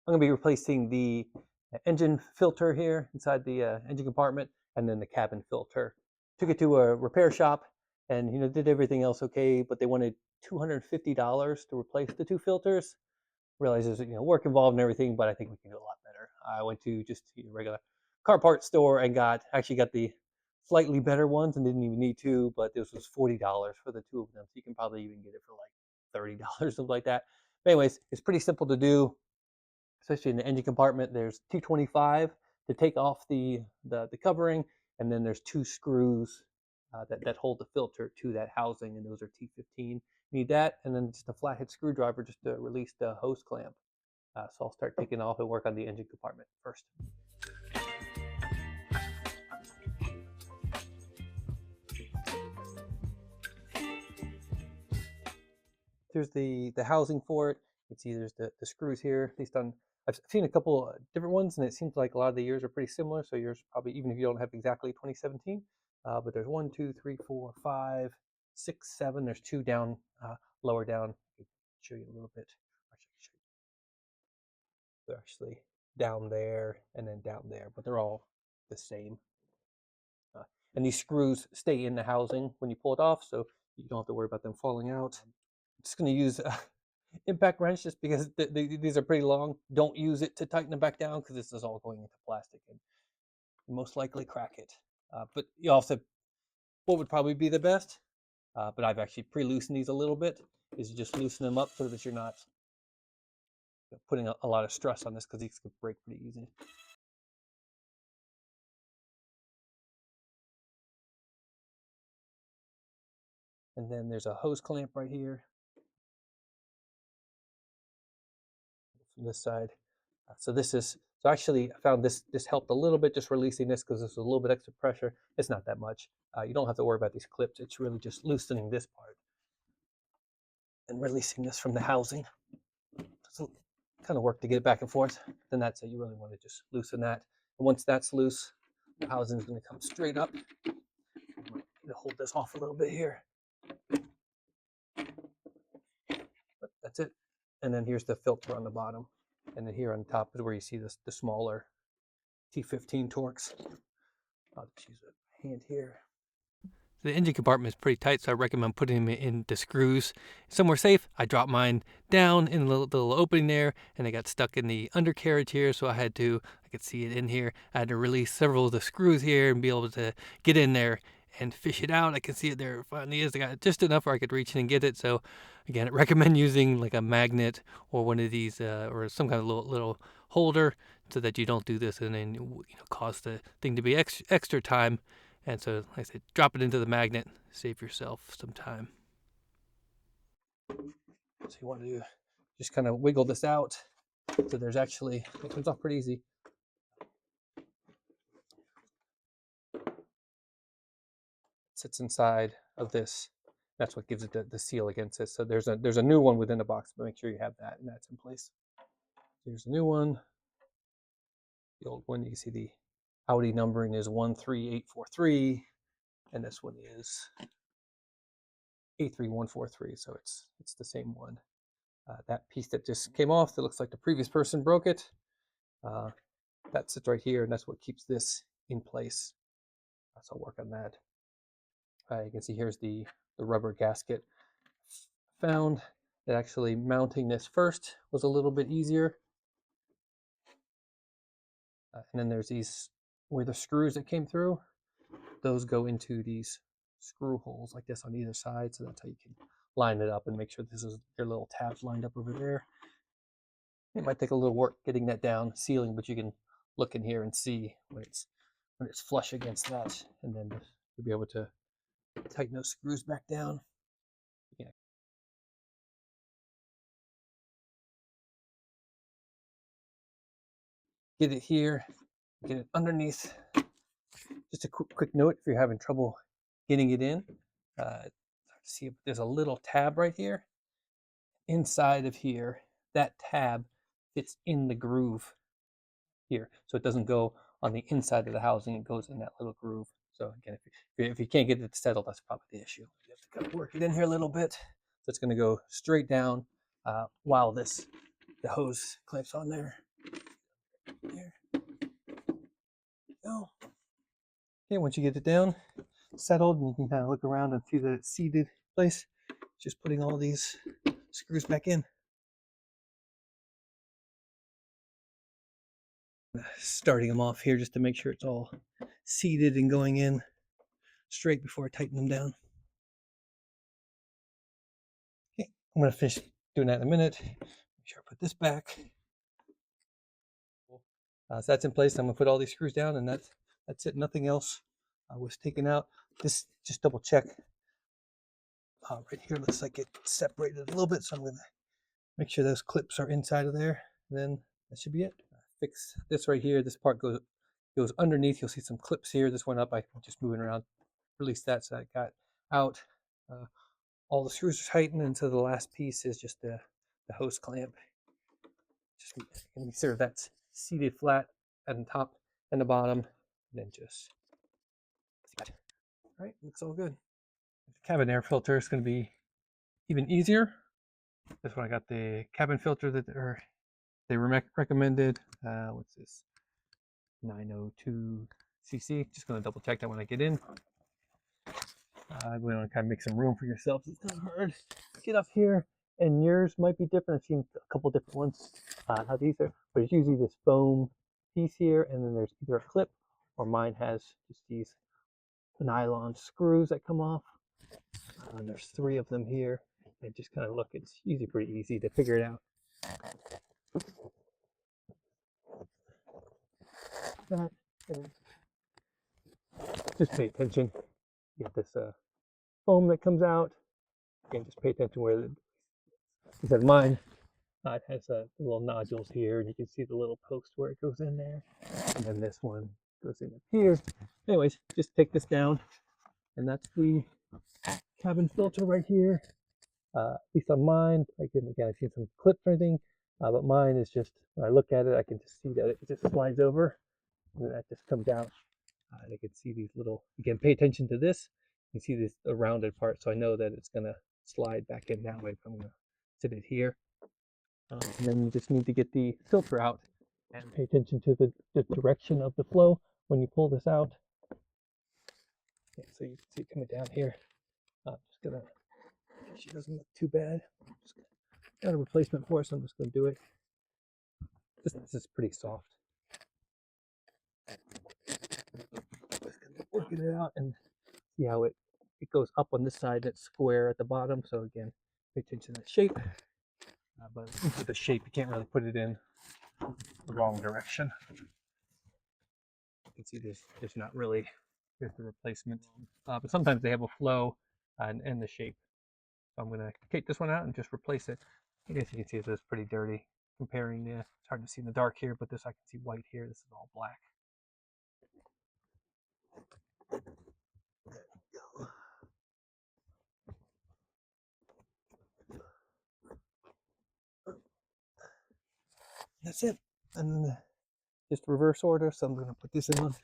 I'm going to be replacing the engine filter here inside the engine compartment, and then the cabin filter. Took it to a repair shop, and did everything else okay, but they wanted $250 to replace the two filters. Realized there's work involved and everything, but I think we can do a lot better. I went to just a regular car parts store and actually got the slightly better ones and didn't even need two, but this was $40 for the two of them. So you can probably even get it for like $30, something like that. But anyways, it's pretty simple to do, especially in the engine compartment. There's 225 to take off the covering, and then there's two screws that hold the filter to that housing, and those are T15. Need that, and then just a flathead screwdriver just to release the hose clamp. So I'll start taking off and work on the engine compartment first. There's the housing for it. You can see there's the screws here. At least I've seen a couple different ones, and it seems like a lot of the years are pretty similar. So yours probably, even if you don't have exactly 2017, but there's 1, 2, 3, 4, 5, 6, 7. There's two down, lower down. I'll show you a little bit. They're actually down there and then down there, but they're all the same. And these screws stay in the housing when you pull it off, so you don't have to worry about them falling out. I'm just going to use impact wrench just because these are pretty long. Don't use it to tighten them back down because this is all going into plastic and most likely crack it. But you also, what would probably be the best, but I've actually pre-loosened these a little bit, is you just loosen them up so that you're not putting a lot of stress on this, because these could break pretty easy. And then there's a hose clamp right here from this side. So actually I found this helped a little bit, just releasing this, because there's a little bit extra pressure. It's not that much. You don't have to worry about these clips. It's really just loosening this part and releasing this from the housing. It's kind of work to get it back and forth. Then that's it. You really want to just loosen that. And once that's loose, the housing is going to come straight up. I'm going to hold this off a little bit here. But that's it. And then here's the filter on the bottom. And then here on top is where you see the smaller T15 Torx. I'll just use a hand here. The engine compartment is pretty tight, so I recommend putting them in the screws somewhere safe. I dropped mine down in the little opening there, and it got stuck in the undercarriage here, so I could see it in here. I had to release several of the screws here and be able to get in there and fish it out. I can see it there. Finally is. I got just enough where I could reach in and get it. So again, I recommend using like a magnet or one of these, or some kind of little holder, so that you don't do this and then cause the thing to be extra time. And so, like I said, drop it into the magnet, save yourself some time. So you want to just kind of wiggle this out. So there's actually, it comes off pretty easy. It sits inside of this. That's what gives it the seal against it. So there's a new one within the box, but make sure you have that and that's in place. Here's the new one. The old one, you can see the Audi numbering is 13843, and this one is 83143. So it's the same one. That piece that just came off, that looks like the previous person broke it. That sits right here, and that's what keeps this in place. So I'll work on that. You can see here's the rubber gasket. Found that actually mounting this first was a little bit easier. And then there's these where the screws that came through, those go into these screw holes like this on either side. So that's how you can line it up and make sure this is your little tabs lined up over there. It might take a little work getting that down sealing, but you can look in here and see when it's flush against that, and then you'll be able to tighten those screws back down. Yeah. Get it here, get it underneath. Just a quick note, if you're having trouble getting it in, see if there's a little tab right here. Inside of here, that tab fits in the groove here. So it doesn't go on the inside of the housing, it goes in that little groove. So again, if you can't get it settled, that's probably the issue. You have to kind of work it in here a little bit. So it's going to go straight down while the hose clamps on there. Okay, once you get it down, settled, and you can kind of look around and see that it's seated in place, just putting all these screws back in. Starting them off here just to make sure it's all seated and going in straight before I tighten them down. Okay, I'm going to finish doing that in a minute. Make sure I put this back. So that's in place. I'm going to put all these screws down, and that's it. Nothing else was taken out. This, just double check. Right here looks like it separated a little bit, so I'm going to make sure those clips are inside of there. Then that should be it. Fix this right here. This part goes underneath. You'll see some clips here. This went up. I'm just moving around. Release that, so that got out. All the screws are tightened, and so the last piece is just the hose clamp. Just make sure that's seated flat at the top and the bottom, and then just all right. Looks all good. The cabin air filter is going to be even easier. This one I got the cabin filter that they recommended. What's this? 902 cc. Just going to double check that when I get in. We want to kind of make some room for yourself. It's kind of hard to get up here, and yours might be different. I've seen a couple different ones, how these are, but it's usually this foam piece here, and then there's either a clip, or mine has just these nylon screws that come off. And there's 3 of them here, and just kind of look, it's usually pretty easy to figure it out. That, and just pay attention. You get this foam that comes out. Again, just pay attention where instead of mine, it has little nodules here, and you can see the little post where it goes in there. And then this one goes in up here. Anyways, just take this down, and that's the cabin filter right here. At least on mine, again, I've seen some clips or anything, but mine is just, when I look at it, I can just see that it just slides over, and then that just comes out. And I can see these little, again, pay attention to this. You see this rounded part, so I know that it's going to slide back in that way if I'm going to sit it here. And then you just need to get the filter out and pay attention to the direction of the flow when you pull this out. Okay, so you can see it coming down here. I'm just going to, she doesn't look too bad. Just got a replacement for it, so I'm just going to do it. This is pretty soft. Just going to work it out and see how it goes up on this side. That's square at the bottom. So again, pay attention to that shape. But with the shape, you can't really put it in the wrong direction. You can see there's not really, there's the replacement. But sometimes they have a flow and the shape. So I'm going to take this one out and just replace it. I guess you can see this is pretty dirty comparing the, it's hard to see in the dark here, but this I can see white here. This is all black. That's it. And then just reverse order. So I'm going to put this in on.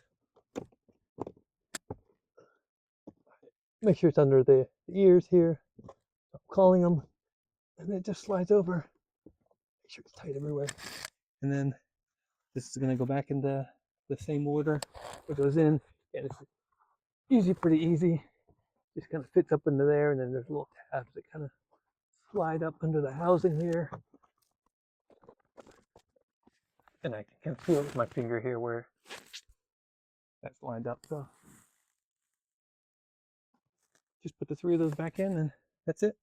Make sure it's under the ears here. I'm calling them. And it just slides over. Make sure it's tight everywhere. And then this is going to go back into the same order. It goes in. And it's usually pretty easy. Just kind of fits up into there. And then there's little tabs that kind of slide up under the housing here. And I can feel it with my finger here where that's lined up. So just put the 3 of those back in, and that's it.